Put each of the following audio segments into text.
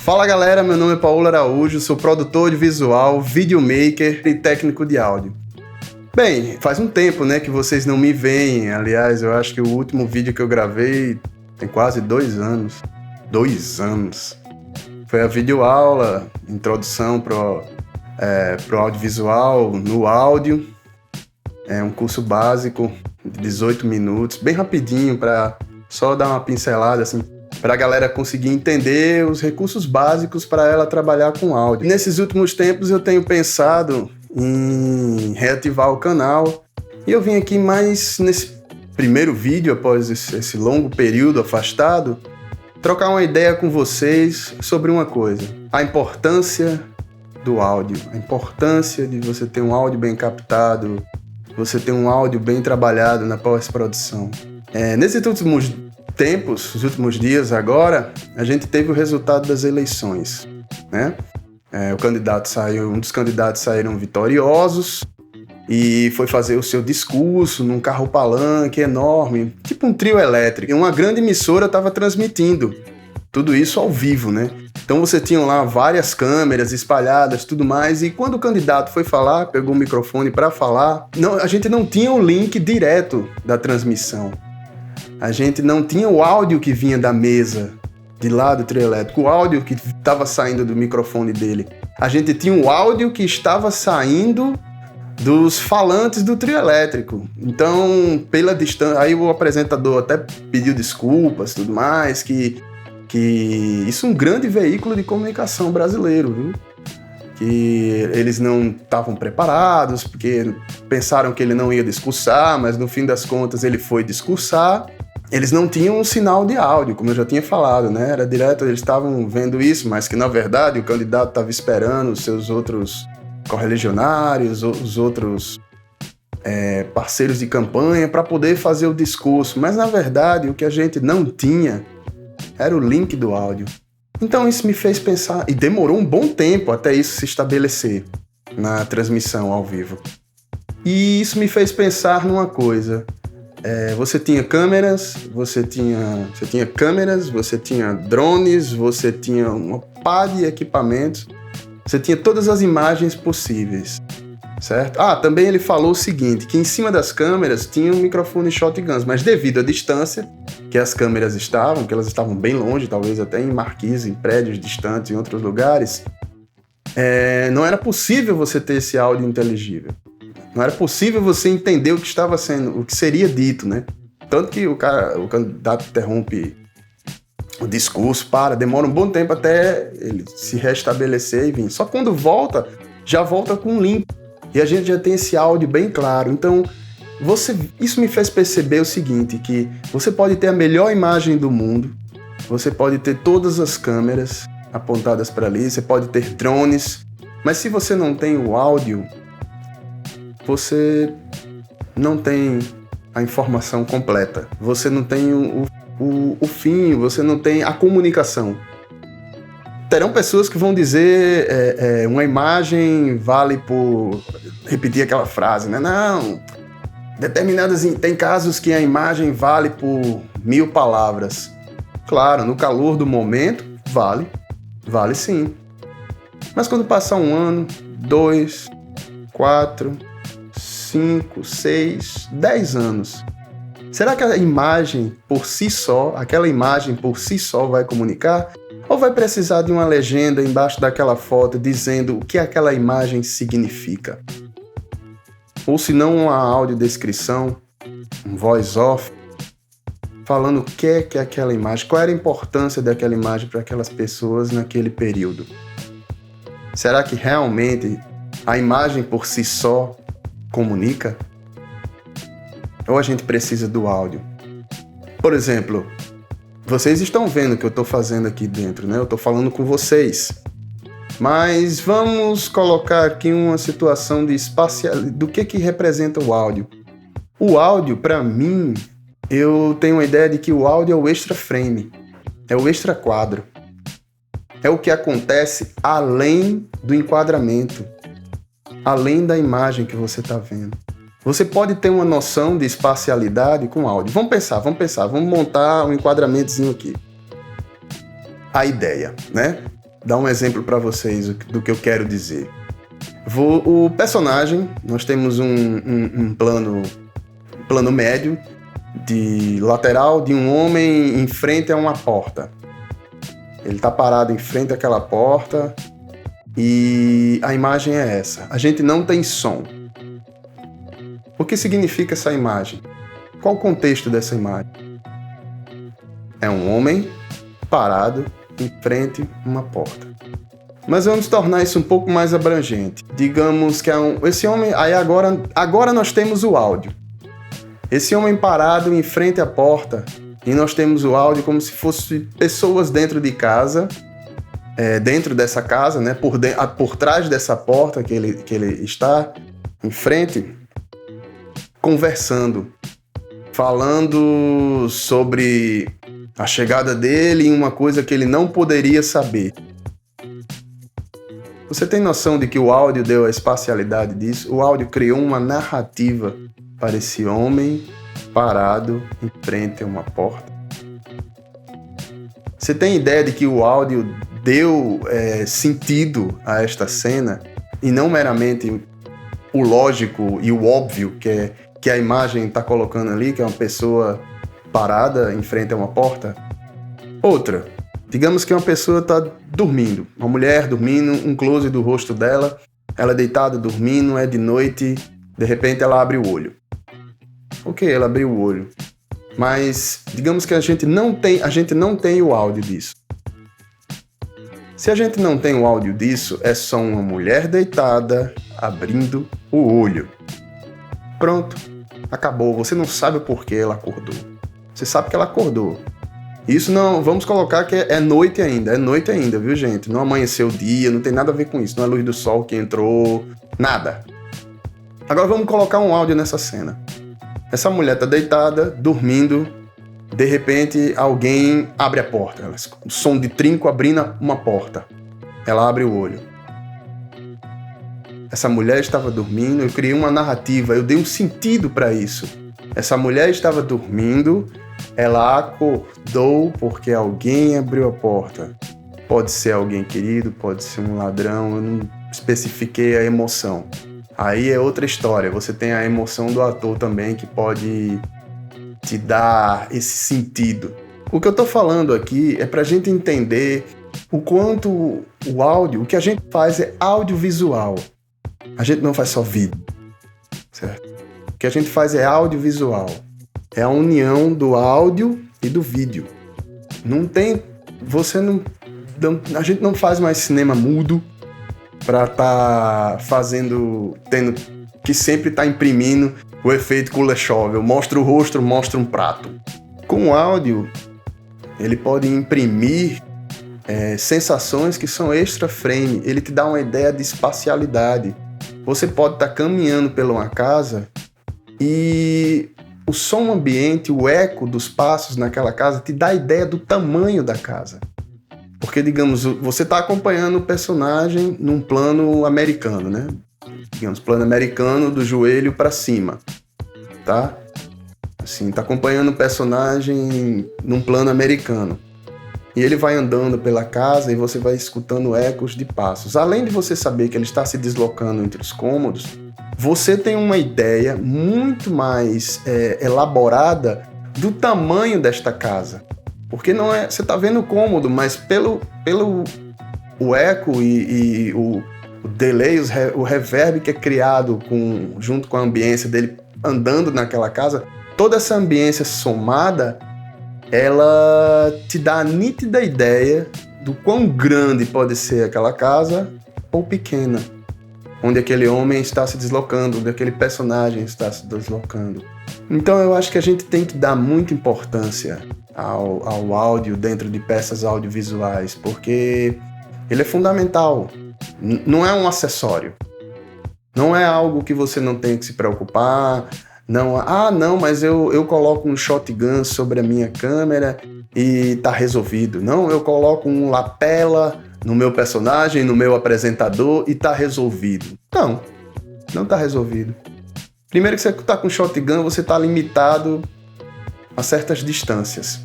Fala galera, meu nome é Paulo Araújo, sou produtor de visual, videomaker e técnico de áudio. Bem, faz um tempo, né, que vocês não me veem. Aliás, eu acho que o último vídeo que eu gravei tem quase 2 anos. 2 anos. Foi a videoaula, introdução pro audiovisual no áudio. É um curso básico de 18 minutos, bem rapidinho, para só dar uma pincelada assim, para a galera conseguir entender os recursos básicos para ela trabalhar com áudio. Nesses últimos tempos eu tenho pensado em reativar o canal e eu vim aqui mais nesse primeiro vídeo, após esse longo período afastado, trocar uma ideia com vocês sobre uma coisa: a importância do áudio, a importância de você ter um áudio bem captado, você ter um áudio bem trabalhado na pós-produção. Nesses últimos tempos, os últimos dias agora, a gente teve o resultado das eleições, né? Um dos candidatos saíram vitoriosos e foi fazer o seu discurso num carro-palanque enorme, tipo um trio elétrico. E uma grande emissora estava transmitindo tudo isso ao vivo, né? Então você tinha lá várias câmeras espalhadas, tudo mais, e quando o candidato foi falar, pegou o microfone para falar, a gente não tinha o link direto da transmissão. A gente não tinha o áudio que vinha da mesa, de lá do trio elétrico, o áudio que estava saindo do microfone dele. A gente tinha o áudio que estava saindo dos falantes do trio elétrico. Então, pela distância, aí o apresentador até pediu desculpas e tudo mais, que isso é um grande veículo de comunicação brasileiro, viu? Que eles não estavam preparados, porque pensaram que ele não ia discursar, mas no fim das contas ele foi discursar. Eles não tinham um sinal de áudio, como eu já tinha falado, né? Era direto, eles estavam vendo isso, mas que na verdade o candidato estava esperando os seus outros correligionários, os outros parceiros de campanha para poder fazer o discurso. Mas na verdade o que a gente não tinha era o link do áudio. Então isso me fez pensar, e demorou um bom tempo até isso se estabelecer na transmissão ao vivo. E isso me fez pensar numa coisa: você tinha câmeras, você tinha drones, você tinha uma pá de equipamentos, você tinha todas as imagens possíveis, certo? Também ele falou o seguinte, que em cima das câmeras tinha um microfone shotguns, mas devido à distância que as câmeras estavam, que elas estavam bem longe, talvez até em marquises, em prédios distantes, em outros lugares, não era possível você ter esse áudio inteligível. Não era possível você entender o que seria dito, né? Tanto que o candidato interrompe o discurso, demora um bom tempo até ele se restabelecer e vir. Só quando volta, já volta com um link. E a gente já tem esse áudio bem claro. Então, isso me fez perceber o seguinte, que você pode ter a melhor imagem do mundo, você pode ter todas as câmeras apontadas para ali, você pode ter drones, mas se você não tem o áudio, você não tem a informação completa, você não tem o fim, você não tem a comunicação. Terão pessoas que vão dizer uma imagem vale por... repetir aquela frase, né? Não, tem casos que a imagem vale por 1000 palavras. Claro, no calor do momento, vale sim. Mas quando passar 1 ano, 2, 4, 5, 6, 10 anos, será que aquela imagem por si só vai comunicar? Ou vai precisar de uma legenda embaixo daquela foto dizendo o que aquela imagem significa? Ou se não, uma audiodescrição, um voice-off, falando o que é aquela imagem, qual era a importância daquela imagem para aquelas pessoas naquele período. Será que realmente a imagem por si só comunica? Ou a gente precisa do áudio? Por exemplo, vocês estão vendo o que eu estou fazendo aqui dentro, né? Eu estou falando com vocês. Mas vamos colocar aqui uma situação de do que representa o áudio. O áudio, para mim, eu tenho uma ideia de que o áudio é o extra frame, é o extra quadro. É o que acontece além do enquadramento, além da imagem que você está vendo. Você pode ter uma noção de espacialidade com áudio. Vamos pensar, vamos montar um enquadramentozinho aqui. A ideia, né? dar um exemplo para vocês do que eu quero dizer. O personagem, nós temos um plano médio de lateral de um homem em frente a uma porta. Ele está parado em frente àquela porta e a imagem é essa. A gente não tem som. O que significa essa imagem? Qual o contexto dessa imagem? É um homem parado em frente a uma porta. Mas vamos tornar isso um pouco mais abrangente. Digamos que esse homem... Aí agora nós temos o áudio. Esse homem parado em frente à porta e nós temos o áudio como se fossem pessoas dentro de casa, dentro dessa casa, né? Por trás dessa porta que ele está em frente, conversando, falando sobre a chegada dele e uma coisa que ele não poderia saber. Você tem noção de que o áudio deu a espacialidade disso? O áudio criou uma narrativa para esse homem parado em frente a uma porta. Você tem ideia de que o áudio deu sentido a esta cena e não meramente o lógico e o óbvio que a imagem está colocando ali, que é uma pessoa parada em frente a uma porta? Outra, digamos que uma pessoa está dormindo, uma mulher dormindo, um close do rosto dela, ela deitada dormindo, é de noite, de repente ela abre o olho. Ok, ela abriu o olho, mas digamos que a gente não tem o áudio disso. Se a gente não tem o áudio disso, é só uma mulher deitada abrindo o olho. Pronto, acabou. Você não sabe o porquê ela acordou. Você sabe que ela acordou. Isso não, vamos colocar que é noite ainda, viu, gente? Não amanheceu o dia, não tem nada a ver com isso. Não é a luz do sol que entrou, nada. Agora vamos colocar um áudio nessa cena. Essa mulher tá deitada, dormindo, de repente alguém abre a porta. O som de trinco abrindo uma porta. Ela abre o olho. Essa mulher estava dormindo, eu criei uma narrativa, eu dei um sentido para isso. Essa mulher estava dormindo, ela acordou porque alguém abriu a porta. Pode ser alguém querido, pode ser um ladrão, eu não especifiquei a emoção. Aí é outra história, você tem a emoção do ator também que pode te dar esse sentido. O que eu tô falando aqui é pra gente entender o quanto o áudio, o que a gente faz é audiovisual. A gente não faz só vídeo, certo? O que a gente faz é audiovisual. É a união do áudio e do vídeo. A gente não faz mais cinema mudo para tá tendo que sempre tá imprimindo o efeito Kuleshov. Mostra o rosto, mostra um prato. Com o áudio, ele pode imprimir sensações que são extra frame. Ele te dá uma ideia de espacialidade. Você pode estar caminhando pela uma casa e o som ambiente, o eco dos passos naquela casa te dá a ideia do tamanho da casa. Porque, digamos, você está acompanhando o personagem num plano americano, né? Digamos, plano americano do joelho para cima, tá? Assim, tá acompanhando o personagem num plano americano. E ele vai andando pela casa e você vai escutando ecos de passos. Além de você saber que ele está se deslocando entre os cômodos, você tem uma ideia muito mais elaborada do tamanho desta casa. Porque não é, você está vendo o cômodo, mas pelo o eco e o delay, o reverb que é criado junto com a ambiência dele andando naquela casa, toda essa ambiência somada, ela te dá a nítida ideia do quão grande pode ser aquela casa ou pequena, onde aquele homem está se deslocando, onde aquele personagem está se deslocando. Então eu acho que a gente tem que dar muita importância ao áudio dentro de peças audiovisuais, porque ele é fundamental, não é um acessório, não é algo que você não tem que se preocupar. Não, mas eu coloco um shotgun sobre a minha câmera e tá resolvido. Não, eu coloco um lapela no meu personagem, no meu apresentador e tá resolvido. Não tá resolvido. Primeiro que você tá com shotgun, você tá limitado a certas distâncias,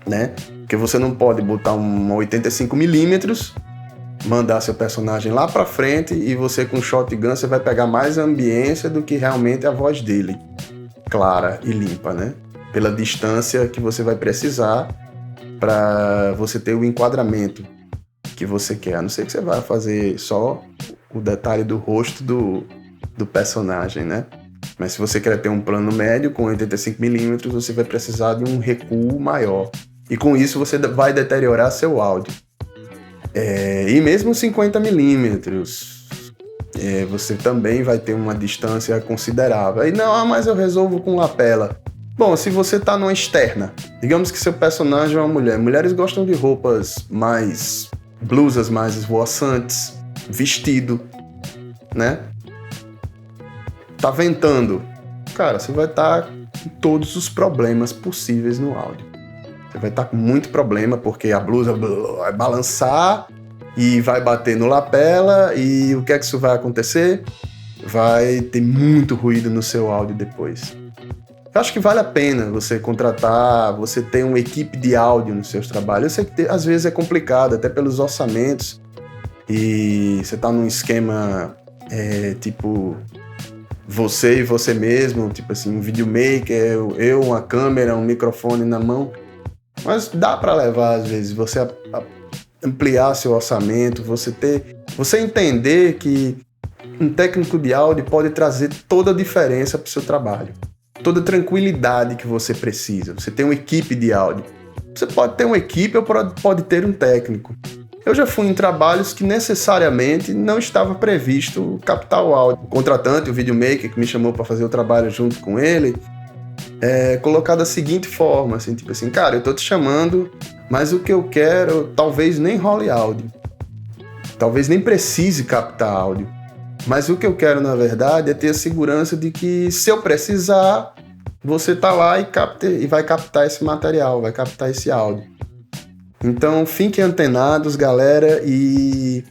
né? Porque você não pode botar um 85mm, mandar seu personagem lá pra frente e você com shotgun você vai pegar mais ambiência do que realmente a voz dele, clara e limpa, né? Pela distância que você vai precisar para você ter o enquadramento que você quer. A não ser que você vá fazer só o detalhe do rosto do personagem, né? Mas se você quer ter um plano médio com 85mm, você vai precisar de um recuo maior. E com isso você vai deteriorar seu áudio. E mesmo 50mm, você também vai ter uma distância considerável. Aí não, mas eu resolvo com lapela. Bom, se você tá numa externa, digamos que seu personagem é uma mulher. Mulheres gostam de roupas blusas mais esvoaçantes, vestido, né? Tá ventando. Cara, você vai estar com todos os problemas possíveis no áudio. Você vai estar com muito problema, porque a blusa vai balançar e vai bater no lapela, e o que é que isso vai acontecer? Vai ter muito ruído no seu áudio depois. Eu acho que vale a pena você contratar, você ter uma equipe de áudio nos seus trabalhos. Eu sei que às vezes é complicado, até pelos orçamentos, e você tá num esquema tipo você e você mesmo, tipo assim, um videomaker, eu, uma câmera, um microfone na mão. Mas dá para levar, às vezes, você ampliar seu orçamento, você entender que um técnico de áudio pode trazer toda a diferença para o seu trabalho. Toda a tranquilidade que você precisa. Você tem uma equipe de áudio. Você pode ter uma equipe ou pode ter um técnico. Eu já fui em trabalhos que necessariamente não estava previsto captar o áudio. O contratante, o videomaker que me chamou para fazer o trabalho junto com ele, colocar da seguinte forma, assim, tipo assim, cara, eu tô te chamando, mas o que eu quero talvez nem role áudio. Talvez nem precise captar áudio. Mas o que eu quero, na verdade, é ter a segurança de que, se eu precisar, você tá lá e vai captar esse material, vai captar esse áudio. Então, fiquem antenados, galera, e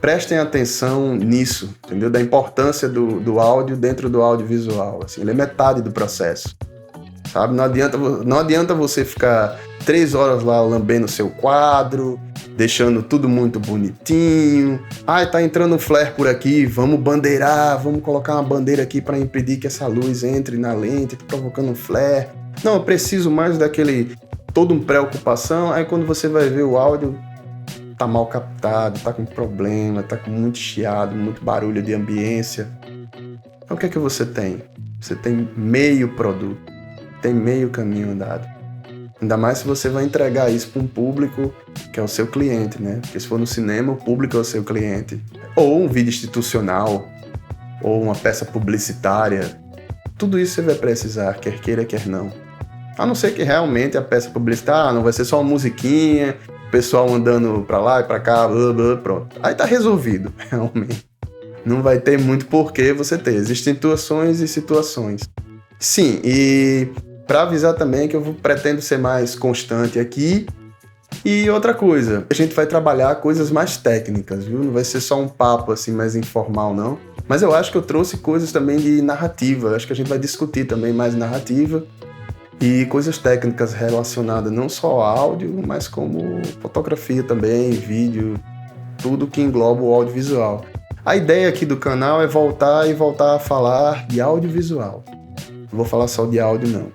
prestem atenção nisso, entendeu? Da importância do áudio dentro do audiovisual. Assim, ele é metade do processo, sabe? Não adianta você ficar 3 horas lá lambendo seu quadro, deixando tudo muito bonitinho. Tá entrando um flare por aqui, vamos bandeirar, vamos colocar uma bandeira aqui para impedir que essa luz entre na lente, tá provocando um flare. Não, eu preciso mais daquele, toda uma preocupação. Aí quando você vai ver o áudio, tá mal captado, tá com problema, tá com muito chiado, muito barulho de ambiência. Então o que é que você tem? Você tem meio produto, tem meio caminho andado. Ainda mais se você vai entregar isso para um público que é o seu cliente, né? Porque se for no cinema, o público é o seu cliente. Ou um vídeo institucional, ou uma peça publicitária. Tudo isso você vai precisar, quer queira, quer não. A não ser que realmente a peça publicitária não vai ser só uma musiquinha, o pessoal andando para lá e para cá, blá, blá, pronto. Aí tá resolvido, realmente. Não vai ter muito porquê você ter. Existem situações e situações. Sim, e para avisar também que eu pretendo ser mais constante aqui. E outra coisa, a gente vai trabalhar coisas mais técnicas, viu? Não vai ser só um papo assim mais informal, não. Mas eu acho que eu trouxe coisas também de narrativa. Acho que a gente vai discutir também mais narrativa e coisas técnicas relacionadas não só ao áudio, mas como fotografia também, vídeo, tudo que engloba o audiovisual. A ideia aqui do canal é voltar a falar de audiovisual. Não vou falar só de áudio, não.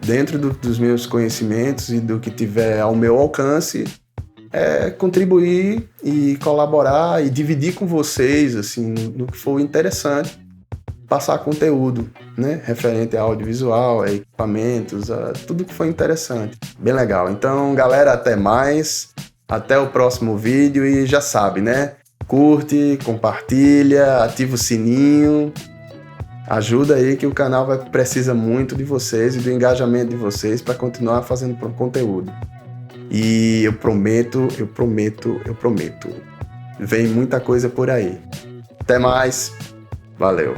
Dentro dos meus conhecimentos e do que tiver ao meu alcance, contribuir e colaborar e dividir com vocês, assim, no que for interessante, passar conteúdo, né, referente a audiovisual, a equipamentos, a tudo que for interessante. Bem legal. Então, galera, até mais, até o próximo vídeo e já sabe, né, curte, compartilha, ativa o sininho. Ajuda aí que o canal precisa muito de vocês e do engajamento de vocês para continuar fazendo conteúdo. E eu prometo, vem muita coisa por aí. Até mais, valeu!